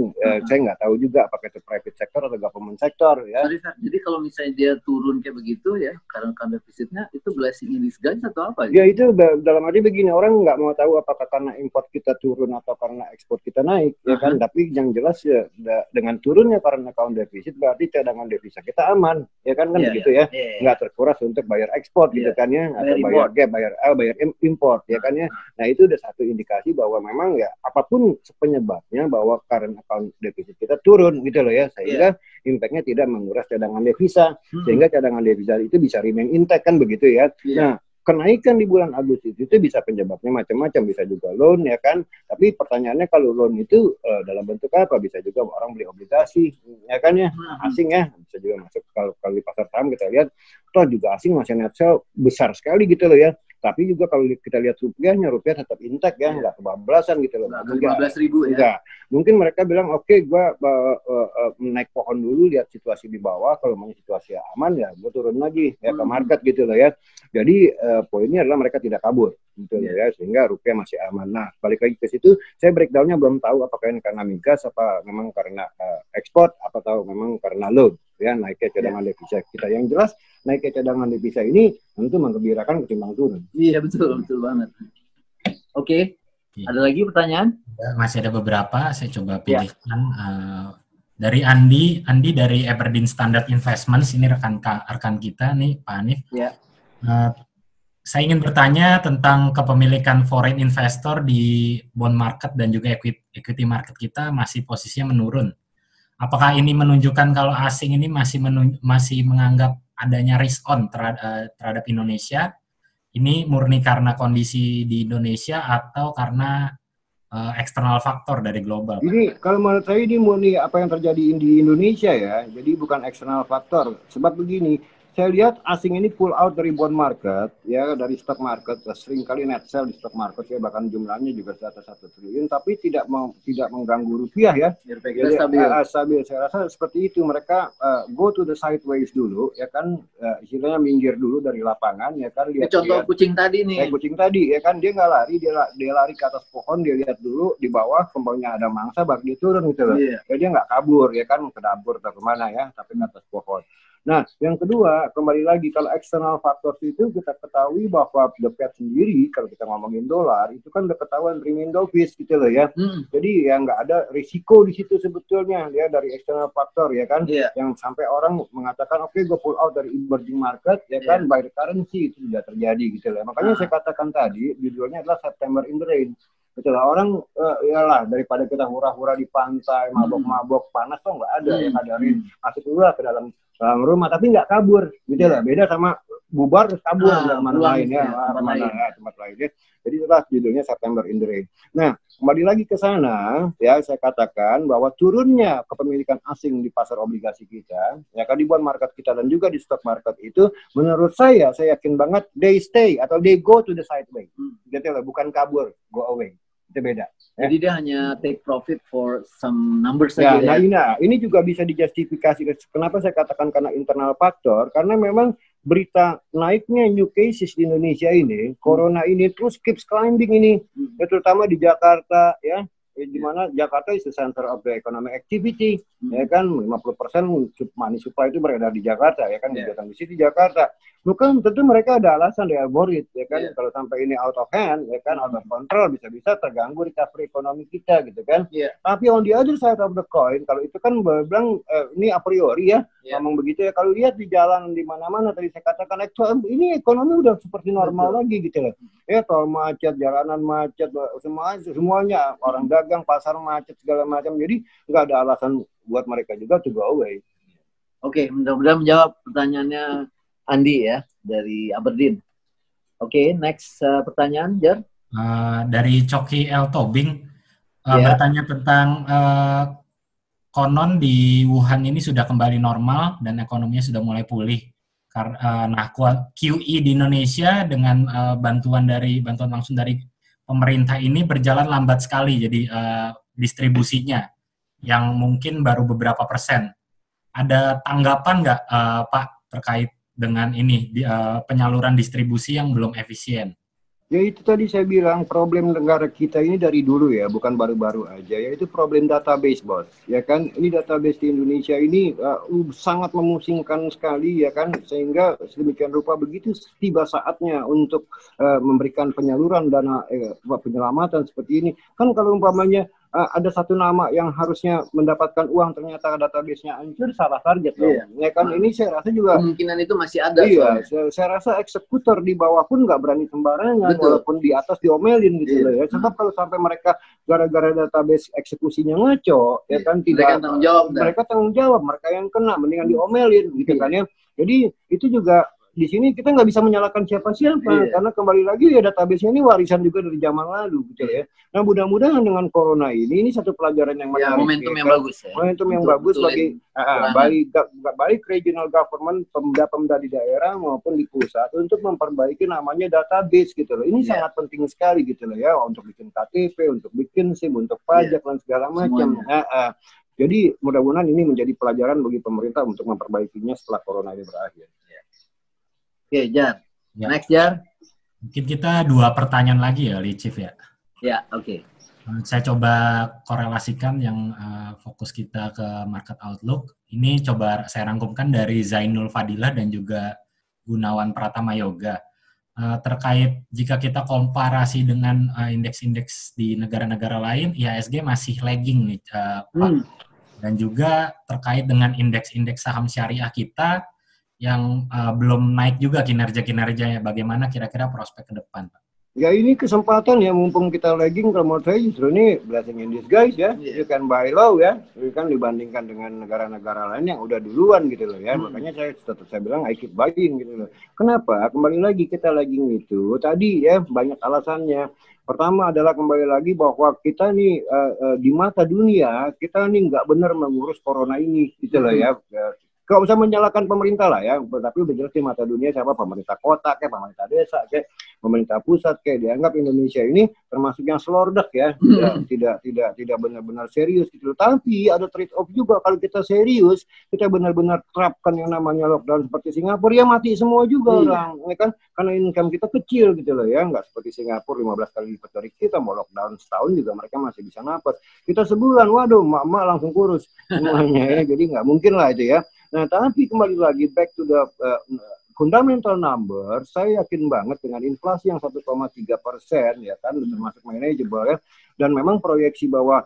Saya nggak tahu juga apakah itu private sector atau government sector ya. Jadi kalau misalnya dia turun kayak begitu ya, karena defisitnya itu blessing in disguise atau apa? Ya itu dalam arti begini, orang nggak mau tahu apakah karena import kita turun atau karena ekspor kita naik ya kan. Tapi yang jelas ya dengan turunnya karena account defisit berarti cadangan devisa kita aman ya kan, begitu ya. Nggak terkuras untuk bayar ekspor gitu kan ya, atau bayar gap, bayar import ya kan ya. Nah itu udah satu indikasi bahwa memang ya apapun penyebabnya bahwa current account deficit kita turun gitu loh ya, sehingga impact-nya tidak menguras cadangan devisa, sehingga cadangan devisa itu bisa remain intact kan begitu ya. Nah kenaikan di bulan Agustus itu bisa penyebabnya macam-macam, bisa juga loan ya kan. Tapi pertanyaannya kalau loan itu dalam bentuk apa? Bisa juga orang beli obligasi ya kan ya, asing ya, bisa juga masuk. Kalau di pasar saham kita lihat toh juga asing masih net sell besar sekali gitu loh ya. Tapi juga kalau kita lihat rupiahnya, rupiah tetap intact ya, nggak kebablasan gitu loh. 15.000 ya. Enggak. Mungkin mereka bilang oke, gue naik pohon dulu, lihat situasi di bawah, kalau mau situasi aman ya gue turun lagi ya ke market gitu loh ya. Jadi poinnya adalah mereka tidak kabur gitu ya, sehingga rupiah masih aman. Nah balik lagi ke situ, saya breakdownnya belum tahu apakah ini karena migas, apa memang karena ekspor, atau memang karena loan ya, naiknya cadangan devisa kita. Yang jelas naiknya cadangan devisa ini tentu menggembirakan ketimbang turun. Iya betul banget. Oke. Ada lagi pertanyaan? Masih ada beberapa, saya coba pilihkan. Dari Andi dari Aberdeen Standard Investments, ini rekan kita nih Pak Hanif. Saya ingin bertanya tentang kepemilikan foreign investor di bond market dan juga equity market kita masih posisinya menurun. Apakah ini menunjukkan kalau asing ini masih menganggap adanya risk on terhadap Indonesia? Ini murni karena kondisi di Indonesia atau karena eksternal faktor dari global? Ini kalau menurut saya ini murni apa yang terjadi di Indonesia ya. Jadi bukan eksternal faktor. Sebab begini, saya lihat asing ini pull out dari bond market ya, dari stock market, seringkali net sell di stock market ya, bahkan jumlahnya juga di atas 1 triliun, tapi tidak mengganggu rupiah ya. Jadi stabil. Saya rasa seperti itu. Mereka go to the sideways dulu ya kan, istilahnya minggir dulu dari lapangan ya kan. Lihat, contoh kucing tadi nih. Kucing tadi ya kan, dia nggak lari, dia lari ke atas pohon, dia lihat dulu di bawah kembangnya ada mangsa, baru dia turun gitu loh. Ya, dia nggak kabur ya kan, ke dapur atau kemana ya, tapi ke atas pohon. Nah, yang kedua, kembali lagi, kalau external factors itu kita ketahui bahwa The Fed sendiri, kalau kita ngomongin dolar, itu kan udah ketahuan remain dovish gitu loh ya. Jadi ya nggak ada risiko di situ sebetulnya ya, dari external factor ya kan. Yang sampai orang mengatakan, oke, gue pull out dari emerging market ya kan, by the currency, itu tidak terjadi gitu loh. Makanya saya katakan tadi, judulnya adalah September in the Rain. Betul lah, orang iyalah daripada kita hura-hura di pantai, mabok-mabok panas tuh nggak ada ya, ngadarin masuk dulu lah ke dalam rumah, tapi nggak kabur gitu lah. Beda sama bubar terus kabur ke tempat lain ya, tempat lain ya. Jadi itulah judulnya September in the Rain. Nah, kembali lagi ke sana ya, saya katakan bahwa turunnya kepemilikan asing di pasar obligasi kita ya kan, di bond market kita dan juga di stock market itu, menurut saya yakin banget they stay atau they go to the sideways gitu lah, bukan kabur, go away itu beda. Jadi dia hanya take profit for some numbers ya, saja. Ini juga bisa dijustifikasi. Kenapa saya katakan karena internal faktor? Karena memang berita naiknya new cases di Indonesia ini, corona ini terus keeps climbing ini, terutama di Jakarta ya. Di mana Jakarta is the center of the economic activity, ya kan 50% money supply itu beredar di Jakarta, ya kan kegiatan di situ di Jakarta. Bukan tentu mereka ada alasan they are worried, ya kan kalau sampai ini out of hand, ya kan out of control bisa-bisa terganggu recovery ekonomi kita gitu kan. Tapi on the other side of the coin, kalau itu kan bilang ini a priori ya, ngomong begitu ya. Kalau lihat di jalan di mana-mana tadi saya katakan ini ekonomi udah seperti normal lagi gitu loh. Ya tol macet, jalanan macet, semuanya orang dagang, pasar macet segala macam. Jadi nggak ada alasan buat mereka juga to go away. Oke, mudah-mudahan menjawab pertanyaannya Andi ya dari Aberdeen. Oke, next pertanyaan Jar. Dari Coki L Tobing bertanya tentang konon di Wuhan ini sudah kembali normal dan ekonominya sudah mulai pulih. Nah, QE di Indonesia dengan bantuan langsung dari pemerintah ini berjalan lambat sekali. Jadi distribusinya yang mungkin baru beberapa persen. Ada tanggapan nggak Pak terkait dengan ini penyaluran distribusi yang belum efisien? Ya itu tadi saya bilang problem negara kita ini dari dulu ya, bukan baru-baru aja, yaitu problem database, bos. Ya kan, ini database di Indonesia ini sangat memusingkan sekali ya kan, sehingga sedemikian rupa begitu tiba saatnya untuk memberikan penyaluran dana penyelamatan seperti ini. Kan kalau umpamanya ada satu nama yang harusnya mendapatkan uang, ternyata database-nya hancur, salah target loh. Ya kan, ini saya rasa juga kemungkinan itu masih ada. Iya, saya rasa eksekutor di bawah pun nggak berani sembarangan, walaupun di atas diomelin gitu loh ya. Sebab kalau sampai mereka gara-gara database eksekusinya ngaco, ya kan tidak mereka tanggung jawab, mereka yang kena, mendingan diomelin gitu kan ya. Jadi itu juga di sini kita nggak bisa menyalahkan siapa-siapa, karena kembali lagi ya database-nya ini warisan juga dari zaman lalu gitu ya. Nah mudah-mudahan dengan corona ini satu pelajaran yang menarik, momentum yang bagus ya. Momentum yang bagus bagi baik regional government, pemda-pemda di daerah maupun di pusat untuk memperbaiki namanya database gitu loh. Ini sangat penting sekali gitu loh ya, untuk bikin KTP, untuk bikin SIM, untuk pajak dan segala macam. Jadi mudah-mudahan ini menjadi pelajaran bagi pemerintah untuk memperbaikinya setelah corona ini berakhir. Oke, Jar. Next, Jar. Mungkin kita 2 pertanyaan lagi ya, Chief ya. Ya, oke. Saya coba korelasikan yang fokus kita ke market outlook. Ini coba saya rangkumkan dari Zainul Fadilah dan juga Gunawan Pratama Yoga. Terkait jika kita komparasi dengan indeks-indeks di negara-negara lain, IHSG masih lagging nih, Pak. Dan juga terkait dengan indeks-indeks saham syariah kita, yang belum naik juga kinerja-kinerjanya. Bagaimana kira-kira prospek ke depan, Pak? Ya ini kesempatan ya, mumpung kita lagging, kalau menurut saya justru ini blessing in disguise ya. You can buy low ya, you kan dibandingkan dengan negara-negara lain yang udah duluan gitu loh ya. Makanya saya bilang I keep buying gitu loh. Kenapa? Kembali lagi kita lagging itu tadi ya banyak alasannya. Pertama adalah kembali lagi bahwa kita nih di mata dunia kita nih nggak benar mengurus corona ini gitu loh ya. Gak usah menyalahkan pemerintah lah ya, tapi udah jelas di mata dunia siapa, pemerintah kota kayak, pemerintah desa kayak, pemerintah pusat kayak, dianggap Indonesia ini termasuk yang selordek ya, tidak benar-benar serius gitu. Tapi ada trade off juga, kalau kita serius, kita benar-benar terapkan yang namanya lockdown seperti Singapura, ya mati semua juga orang, ya kan? Karena income kita kecil gitu loh ya, nggak seperti Singapura 15 kali lipat dari kita, mau lockdown setahun juga mereka masih bisa napas. Kita sebulan, waduh, mak langsung kurus semuanya ya, jadi nggak mungkin lah itu ya. Nah, tapi kembali lagi back to the fundamental number, saya yakin banget dengan inflasi yang 1,3% ya kan, termasuk manageable ya, dan memang proyeksi bahwa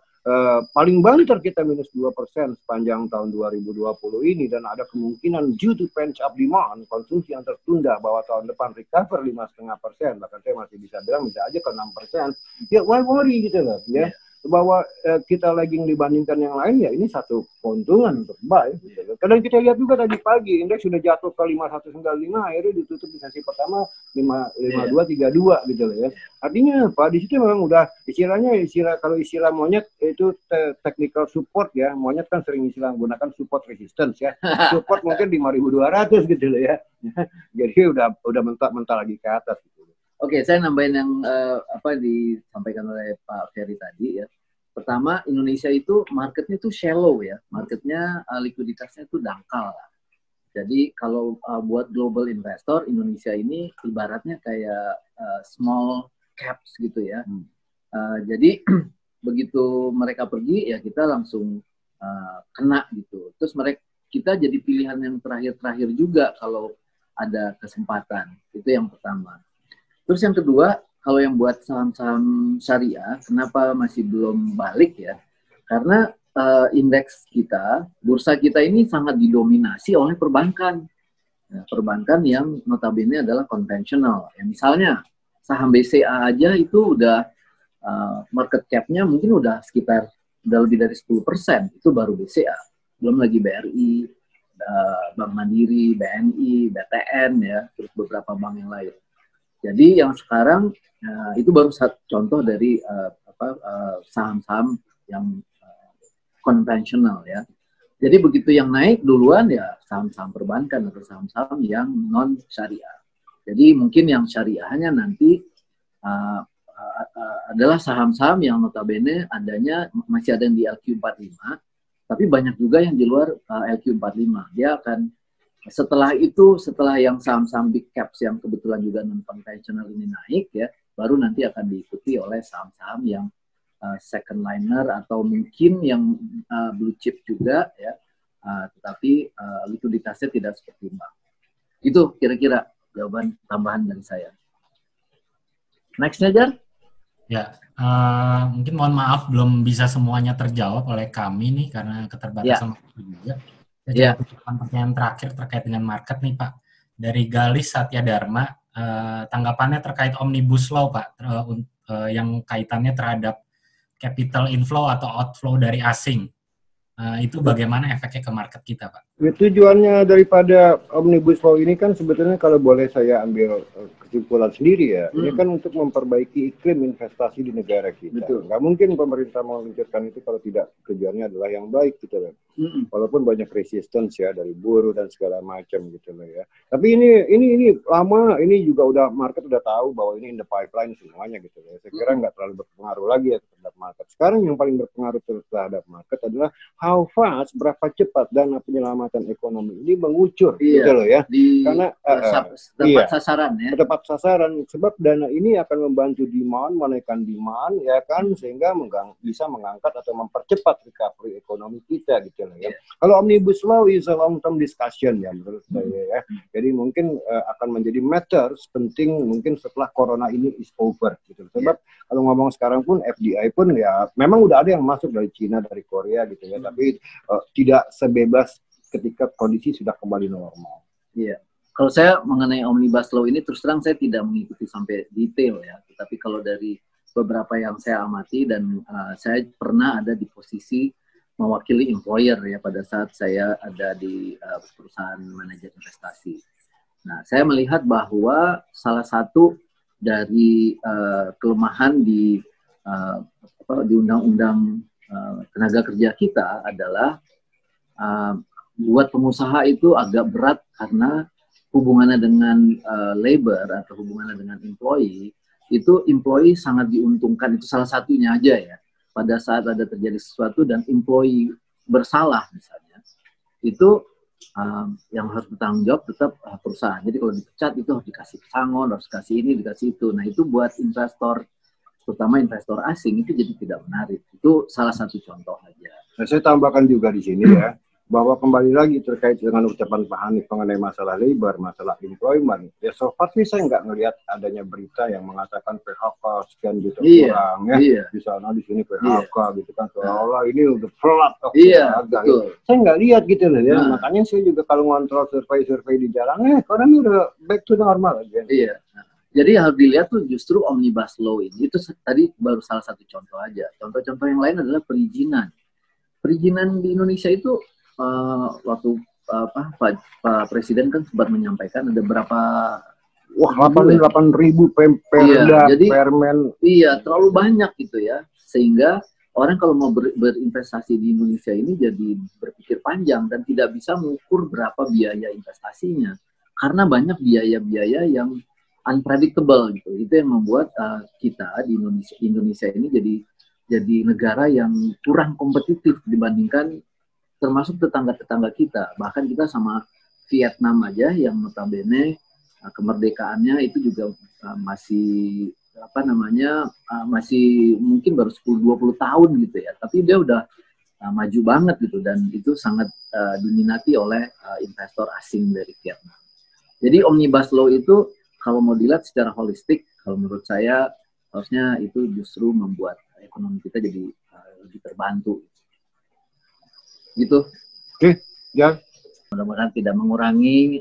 paling banter kita minus 2% sepanjang tahun 2020 ini, dan ada kemungkinan due to pent up demand, konsumsi yang tertunda, bahwa tahun depan recover 5,5%, bahkan saya masih bisa bilang bisa aja ke 6%, ya why worry gitu loh ya. Bahwa kita lagging dibandingkan yang lain, ya ini satu keuntungan untuk buy. Gitu. Kadang kita lihat juga tadi pagi indeks sudah jatuh ke 5195, akhirnya ditutup di sesi pertama 5232 gitu loh ya. Artinya apa? Di situ memang udah kalau istilah monyet itu technical support ya. Monyet kan sering menggunakan support resistance ya. Support mungkin 5200 gitu loh ya. Jadi udah mental lagi ke atas gitu. Oke, saya nambahin yang apa disampaikan oleh Pak Ferry tadi ya. Pertama, Indonesia itu marketnya tuh shallow ya, marketnya likuiditasnya tuh dangkal. Jadi kalau buat global investor, Indonesia ini ibaratnya kayak small caps gitu ya. Jadi begitu mereka pergi ya kita langsung kena gitu. Terus kita jadi pilihan yang terakhir juga kalau ada kesempatan. Itu yang pertama. Terus yang kedua, kalau yang buat saham-saham syariah, kenapa masih belum balik ya? Karena indeks kita, bursa kita ini sangat didominasi oleh perbankan. Ya, perbankan yang notabene adalah konvensional. Ya, misalnya saham BCA aja itu udah market cap-nya mungkin udah lebih dari 10%. Itu baru BCA. Belum lagi BRI, Bank Mandiri, BNI, BTN, ya, terus beberapa bank yang lain. Jadi yang sekarang itu baru satu contoh dari saham-saham yang konvensional ya. Jadi begitu yang naik duluan ya saham-saham perbankan atau saham-saham yang non syariah. Jadi mungkin yang syariahnya nanti adalah saham-saham yang notabene adanya masih ada yang di LQ45, tapi banyak juga yang di luar LQ45. Dia akan setelah yang saham-saham big caps yang kebetulan juga non-konvensional ini naik ya, baru nanti akan diikuti oleh saham-saham yang second liner atau mungkin yang blue chip juga ya, tetapi likuiditasnya tidak seperti bank. Itu kira-kira jawaban tambahan dari saya. Next-nya, Jar? Ya, mungkin mohon maaf belum bisa semuanya terjawab oleh kami nih karena keterbatasan waktu juga. Saya pertanyaan terakhir terkait dengan market nih Pak. Dari Galis Satya Dharma, tanggapannya terkait Omnibus Law Pak, yang kaitannya terhadap capital inflow atau outflow dari asing. Itu bagaimana efeknya ke market kita Pak? Tujuannya daripada Omnibus Law ini kan sebetulnya kalau boleh saya ambil kesimpulan sendiri ya, ini kan untuk memperbaiki iklim investasi di negara kita. Betul. Nggak mungkin pemerintah meluncurkan itu kalau tidak tujuannya adalah yang baik gitu loh. Walaupun banyak resistance ya dari buruh dan segala macam gitu loh ya. Tapi ini lama, ini juga udah market udah tahu bahwa ini in the pipeline semuanya gitu loh. Saya kira nggak terlalu berpengaruh lagi ya terhadap market. Sekarang yang paling berpengaruh terhadap market adalah how fast, berapa cepat dana penyelamatan ekonomi ini mengucur gitu loh ya. Karena tepat sasaran ya. Tepat sasaran, sebab dana ini akan membantu demand, menaikkan demand ya kan, sehingga bisa mengangkat atau mempercepat recovery ekonomi kita gitu loh ya. Kalau Omnibus Law is a long term discussion ya menurut saya ya. Jadi mungkin akan menjadi matters penting mungkin setelah corona ini is over gitu. Sebab kalau ngomong sekarang pun FDI pun ya memang udah ada yang masuk dari Cina, dari Korea gitu ya, tapi tidak sebebas ketika kondisi sudah kembali normal. Iya. Kalau saya mengenai Omnibus Law ini terus terang saya tidak mengikuti sampai detail ya. Tapi kalau dari beberapa yang saya amati dan saya pernah ada di posisi mewakili employer ya pada saat saya ada di perusahaan manajer investasi. Nah, saya melihat bahwa salah satu dari kelemahan di undang-undang tenaga kerja kita adalah buat pengusaha itu agak berat karena hubungannya dengan labor atau hubungannya dengan employee, itu employee sangat diuntungkan, itu salah satunya aja ya. Pada saat ada terjadi sesuatu dan employee bersalah misalnya, itu yang harus bertanggung jawab tetap perusahaan. Jadi kalau dipecat itu harus dikasih pesangon, harus kasih ini, dikasih itu. Nah itu buat investor, terutama investor asing itu jadi tidak menarik. Itu salah satu contoh aja. Nah, saya tambahkan juga di sini ya, bahwa kembali lagi terkait dengan ucapan Pak Hanif mengenai masalah labor, masalah employment, ya so far sih saya nggak ngelihat adanya berita yang mengatakan PHK sekian juta orang ya, di sana di sini PHK gitu kan, seolah-olah ini udah flood of PHK. Saya nggak lihat gitu loh ya, makanya saya juga kalau ngontrol survei di jalan, orang ini udah back to normal aja. Jadi harus dilihat tuh justru Omnibus Law ini, itu tadi baru salah satu contoh aja. Contoh-contoh yang lain adalah perizinan. Perizinan di Indonesia itu waktu Pak Presiden kan sempat menyampaikan ada berapa 8.000 perda, jadi, permen. Iya, terlalu banyak gitu ya. Sehingga orang kalau mau berinvestasi di Indonesia ini jadi berpikir panjang dan tidak bisa mengukur berapa biaya investasinya. Karena banyak biaya-biaya yang unpredictable gitu. Itu yang membuat kita di Indonesia ini jadi negara yang kurang kompetitif dibandingkan termasuk tetangga-tetangga kita. Bahkan kita sama Vietnam aja yang notabene kemerdekaannya itu juga masih masih mungkin baru 10-20 tahun gitu ya. Tapi dia udah maju banget gitu, dan itu sangat diminati oleh investor asing dari Vietnam. Jadi Omnibus Law itu kalau mau dilihat secara holistik, kalau menurut saya harusnya itu justru membuat ekonomi kita jadi lebih terbantu. Gitu. Oke, ya. Mudah-mudahan tidak mengurangi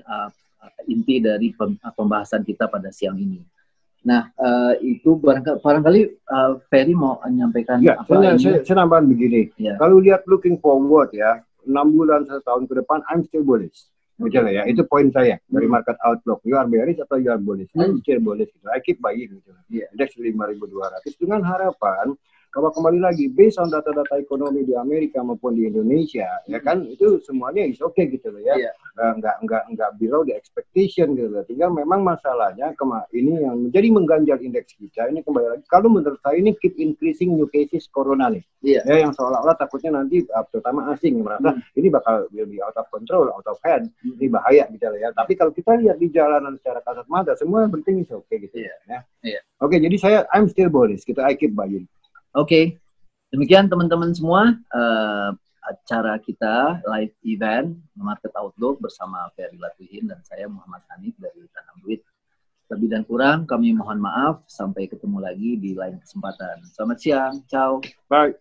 inti dari pembahasan kita pada siang ini. Nah, itu barangkali Ferry mau menyampaikan ya, saya nambahan begini. Ya. Kalau lihat looking forward ya, 6 bulan, 1 tahun ke depan, I'm still bullish. Misalnya ya, itu poin saya dari market outlook. You are bearish atau you are bullish? I'm still bullish. Gitu. I keep buying gitu. Index 5.200 dengan harapan kalau kembali lagi based on data-data ekonomi di Amerika maupun di Indonesia, ya kan itu semuanya is okay gitu loh ya. Nggak below the expectation gitu loh. Tinggal memang masalahnya ini yang menjadi mengganjal indeks kita ini kembali lagi. Kalau menurut saya ini keep increasing new cases corona nih. Ya, yang seolah-olah takutnya nanti terutama asing merasa ini bakal will be out of control, out of hand. Ini bahaya gitu loh ya. Tapi kalau kita lihat di jalanan secara kasat mata semua penting is okay gitu ya. Oke, jadi saya I'm still bullish. I keep buying. Oke, demikian teman-teman semua acara kita live event Market Outlook bersama Ferry Latuhin dan saya Muhammad Hanif dari Tanam Duit. Lebih dan kurang kami mohon maaf, sampai ketemu lagi di lain kesempatan. Selamat siang, ciao. Bye.